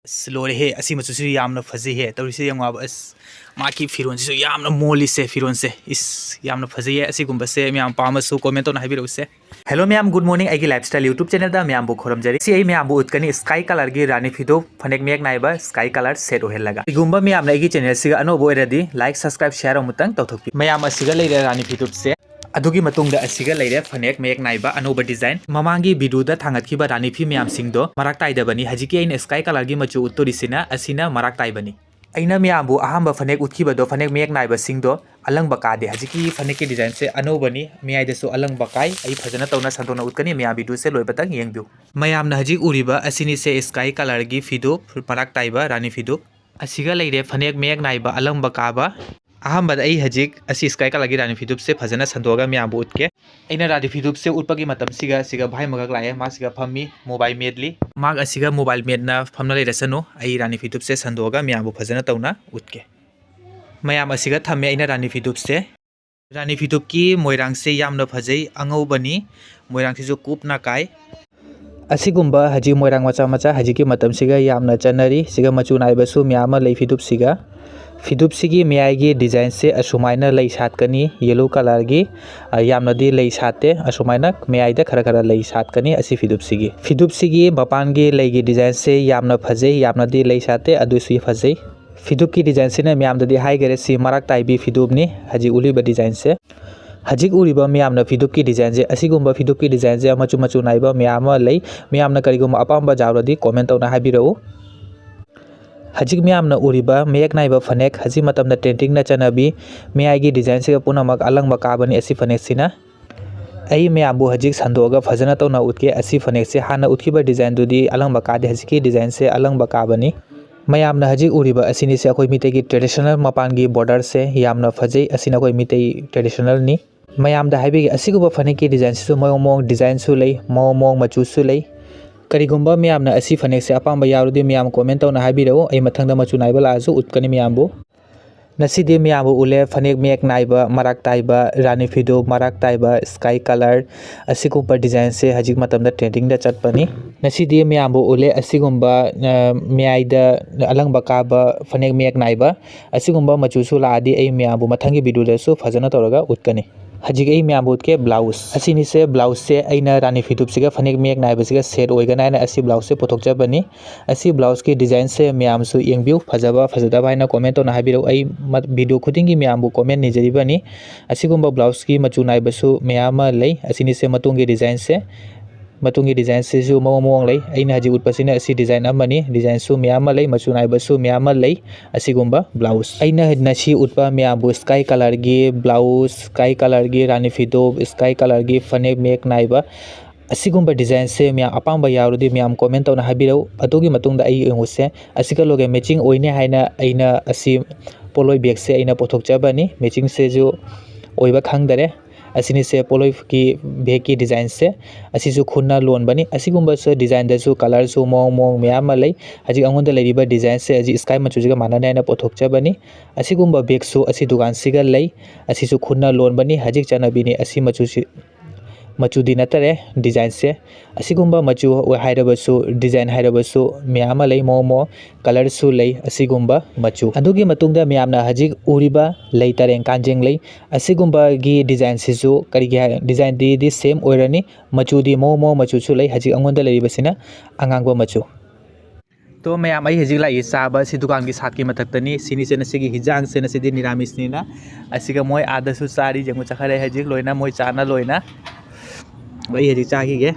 लोरे हे असी मचुसु यामना फजे हे तौरिसे यंगवा बस माकी फिरोन सिसु यामना मोली से फिरोन से इस यामना फजे हे असी गुंबा से म्याम पामसु कमेंट ऑन हाइबिरो से हेलो मैम गुड मॉर्निंग आई लाइफस्टाइल यूट्यूब चैनल दा मैम बु खोरमजरी सी मैम बु उतकनी स्काई कलर की रानी फिदो फनेक मेक नाइबा स्काई कलर सेट ओहेलगा गुंबा मैम ना आई चैनल सिगा अनोबो रेडी लाइक सब्सक्राइब शेयर अमुतंग तौथोपि मैम असिगा लेरे रानी फिदो से अदुगी मतुंगदा असिगा लेरे फनेक मेक नाइबा अनोबा डिजाइन ममांगी वीडियोदा थांगतखिबा रानी फि मैम सिंगदो मराक ताइदबनी हजिकी इन स्काई कलर की मचु उत्तोरिसिना असिना मराक ताइबनी अइना मैम बु अहम फनेक उतखिबदो फनेक मेक नाइबा सिंगदो अलंग बकादे हजिकी फनेक की डिजाइन से अनोबनी मियाइदसु अलंग बकाई आई फजना तौना संतोना उतकनी मैम वीडियो से लोइबतंग येंगबिउ मैम ना हजिक उरिबा असिनी से स्काई कलर की फिदो मराक ताइबा रानी फिदो असिगा लेरे फनेक मेक नाइबा अलंग बकाबा अहमद आई हजिक असी स्काई कलर की रानी फिदुप से फजना संदोगा मैम बु उतके अइना रानी फिदुप से उतपगी मतम सिगा भाई मगक लाए मा सिगा फम्मी मोबाइल मेडली माग असिगा मोबाइल मेडना फमना लेरसनो आई रानी फिदुप से संदोगा मैम बु फजना तौना उतके मैम असिगा थमे अइना रानी फिदुप से रानी फिदुप की मोइरांग से यामना फजै अंगौबनी मोइरांग से जो कूपना काय असिगुंबा हजि मोइरांग मचा मचा हजिकी मतम सिगा यामना चनरी सिगा मचु नाइबसु म्याम लै फिदुप सिगा फिदुप सिगी मियाइगी डिजाइन से असुमाइना लै सातकनी येलो कलर की यामनदी लै साते असुमाइना मियाइदा खरा खरा लै सातकनी असी फिदुप सिगी मपानगी लैगी डिजाइन से यामना फजै यामनदी लै साते अदुसु फजै फिदुप की डिजाइन से म्यामददी हाइगरे सी मराक ताइबी फिदुपनी हजि उलिबा डिजाइन से हजिक उरिबा म्यामना फिदुप की डिजाइन से असिगुंबा फिदुप की डिजाइन से मचु मचु नाइबा म्याम लै म्यामना करिगुंबा अपाम्बा जावरदी कमेंट तौना हाइबिरौ हजिक म्यामना उरिबा मेक नाइबा फनेक हजि मतमना ट्रेंडिंग ना चनबी मियाइगी डिजाइन से पुनमक अलंग बकाबनी असी फनेक सिना आई म्यामबु हजिक संदोगा फजना तौना उतके असी फनेक से हाना उतखिबा डिजाइन दुदी अलंग बकादे हजिकी डिजाइन से अलंग बकाबनी मैम हजिक उरिबा असिनी से अखोई मितेगी ट्रेडिशनल मपान की बॉर्डर से यामना फजै असिना अखोई मिते ट्रेडिशनल नि मैम दा हाइबिगी असिगुबा फनेक की डिजाइन से मोंग डिजाइन सु लै मोंग मचु सु लै करिगुंबा मैमना असी फनेक से अपाम्बा यावरुदी मैम कमेंट तौना हाइबिरौ आई मथंगदा मचु नाइबा लासु उतकनी मैमबु नसीदी मैमबु उले फनेक मेक नाइबा मराक ताइबा रानी फिदो मराक ताइबा स्काई कलर असिगुंबा डिजाइन से हजिक मतमदा ट्रेंडिंग दा चटपनी नसीदी मैमबु उले असिगुंबा मियाइदा अलंग बकाबा फनेक मेक नाइबा असिगुंबा मचुसु लादी आई मैमबु मथंगी वीडियो दसु फजना तौरगा उतकनी हजिक आई मैम के ब्लाउज असिनी से ब्लाउज से अइना रानी फिदुप सिगा फनेक मेक नाइबा सिगा सेट ओइगना असी ब्लाउज से पुथोकजबनी असी ब्लाउज की डिजाइन से मैम सु येंगबिउ फजबा फजदबा हाइना कमेंट तौना हाइबिरौ आई वीडियो खुदिंगी मैम बु कमेंट निजरिबनी असिगुंबा ब्लाउज की मचु नाइबसु मैम लै असिनी से मतुंगी डिजाइन से जो मोंग लै अइना हजि उतपसिना असी डिजाइन अमनी डिजाइन सु मैम लै मचु नाइबसु मैम लै असिगुंबा ब्लाउज अइना नसी उतपा मैम बु स्काई कलर की ब्लाउज स्काई कलर की रानी फिदो स्काई कलर की फनेक मेक नाइबा असिगुंबा डिजाइन से मैम अपाम्बा यावरुदी मैम कमेंट तौना हाइबिरौ अदुगी मतुंगदा आई येंगुसे असिगा लोगे मैचिंग ओइने हाइना अइना असी पोलोय बैग से अइना पुथोकजबनी मैचिंग से जो ओइबा खंगदरे असिनी से पोलोय की बैग की डिजाइन से असिसु खुन्ना लोन बनी असिगुंबा से डिजाइन दसु कलर सु मोंग मैम लै हजि अंगोंदा लेरिबा डिजाइन से हजि स्काई मचुजिगा मानने आइना पुथोकजबनी असिगुंबा बैग सु असी दुकान सिगा लै असिसु खुन्ना लोन बनी हजि चनबिनी असी मचुदी नतरे डिजाइन से असिगुंबा मचु हाइरबसु डिजाइन हाइरबसु मैम लै मोमो कलर सु लै असिगुंबा मचु अदुगी मतुंगदा मैमना हजिक उरिबा लै तरें कांजेंग लै असिगुंबा गी डिजाइन सिसु करिगी डिजाइन दी सेम ओइरनी मचुदी मोमो मचु सु लै हजिक अंगोंदा लेरिबसिना अंगांगबा मचु तो मैम आई हजिक लाई चाबा सि दुकान की साथ की मथक्तनी सिनी से नसिगी हिजांग से नसिदी निरामिसनीना असिगा मोय आदसु चारी जेंगु चखरे हजिक लोइना मोय चाना लोइना वही हजिक चाखिगे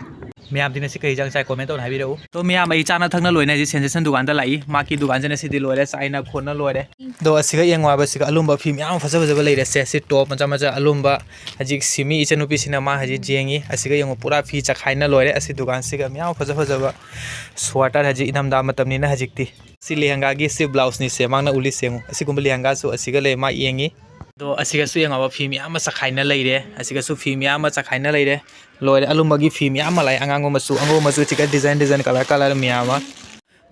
मैम दिन से कई जंग चाय कमेंट तौना हाइबिरौ तो मैम आई चाना थंगना लोइना हजि सेंसेशन दुकान दा लाई माकी दुकान से सिदी लोरे चाइना खोना लोरे दो असिगा येंगवा सिगा अलुम्बा फि मैम फजब फजब लेरे से टॉप मचा मचा अलुम्बा हजिक सिमी इचनुपि सिना मा हजि जेंगी असिगा येंगो पूरा फि चखाइना लोरे असि दुकान सिगा मैम फजब फजब स्वेटर हजि इनमदा मतमनिना हजिकती सि लेहंगा गी सि ब्लाउज नि से मांगना उली सेंगु असिगुंबा लेहंगा सु असिगा ले मा येंगी तो असिगासु येंगवा फि मैम चखाइना लैरे असिगासु फि मैम चखाइना लैरे लोरे अलुम्बगी फि मैम लाई अंगांगो मचु चिका डिजाइन कलर मैम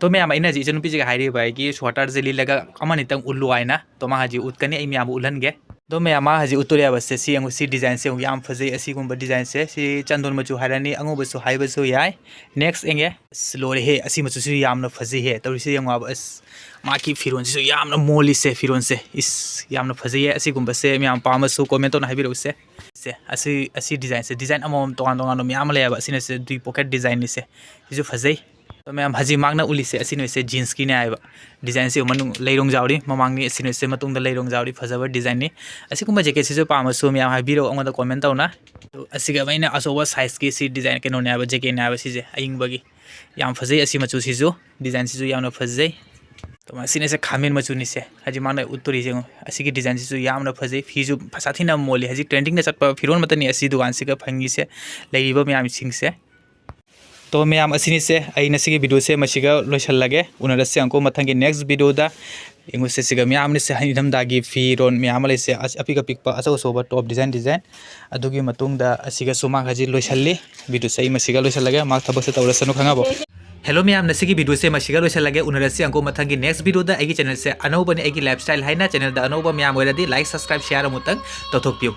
तो मैम इन हजि इचनुपि जिगा हाइरिबा की स्वेटर जे लिलगा अमनितंग उल्लु आइना तो मा हजि उतकनी आई मैम उलहनगे दो मैं आमा हजी उतोरिया बस से सी डिजाइन से याम फजे असीगुंबा डिजाइन से सी चंदन मचु हायरानी अंगुबसु हाइबसु याय नेक्स्ट एंगे स्लोरे हे असी मचु सु यामना फजे हे तौरिसे यंगवा बस माकी फिरोन सु यामना मोली से फिरोन से इस यामना फजे हे असीगुंबा से म्याम पामसु कमेंट तो हाइबिरो से असी डिजाइन अमम तोगान तोगान म्याम लेबा असिने से दुई पॉकेट डिजाइन नि से इजु फजे तो मैं हजी मांगना उली से असिने से जीन्स की ने आइबा डिजाइन से मनु लेरोंग जावरी ममांगनी असिने से मतुंग द लेरोंग जावरी फजब डिजाइन नि असिकुम जैकेट से पामसु म्याम हाइबिरो अंगदा कमेंट तौना तो असिगा मैंने असोबा साइज की सी डिजाइन के नोने आइबा जैकेट ने आइबा सिजे अयिंगबगी याम फजे असी मचु सिजु डिजाइन सिजु यामना फजे तो असिने से खामेन मचु नि से हजी मांगना उत्तरी जेंगो असिगी डिजाइन सिजु यामना फजे फिजु फसाथिना मोली हजी ट्रेंडिंग ने चटपा फिरोन मतनी असी दुकान से का फंगी से लेरिबा म्याम सिंग से तो मैम असिनी से असी वीडियो से मसीगा लोइसल्लगे उनरसे अंको मथंगी नेक्स्ट वीडियो दा इंगु से सिगा म्याम ने से हनिधमदागी फिरोन म्याम ले से अपिका पिकपा अचो सोबा टॉप डिजाइन अदुगी मतुंग दा असिगा सुमा हजी लोइसल्ली वीडियो से मसीगा लोइसल्लगे मा थबक से तौरसनु खंगाबो हेलो मैम नसीगी वीडियो से मसीगा लोइसल्लगे उनरसे अंको मथंगी नेक्स्ट वीडियो दा एगी चैनल से अनौबनी एगी लाइफस्टाइल हाइना चैनल दा अनौबा म्याम ओइरादी लाइक सब्सक्राइब शेयर अमुतंग तथोकपियो।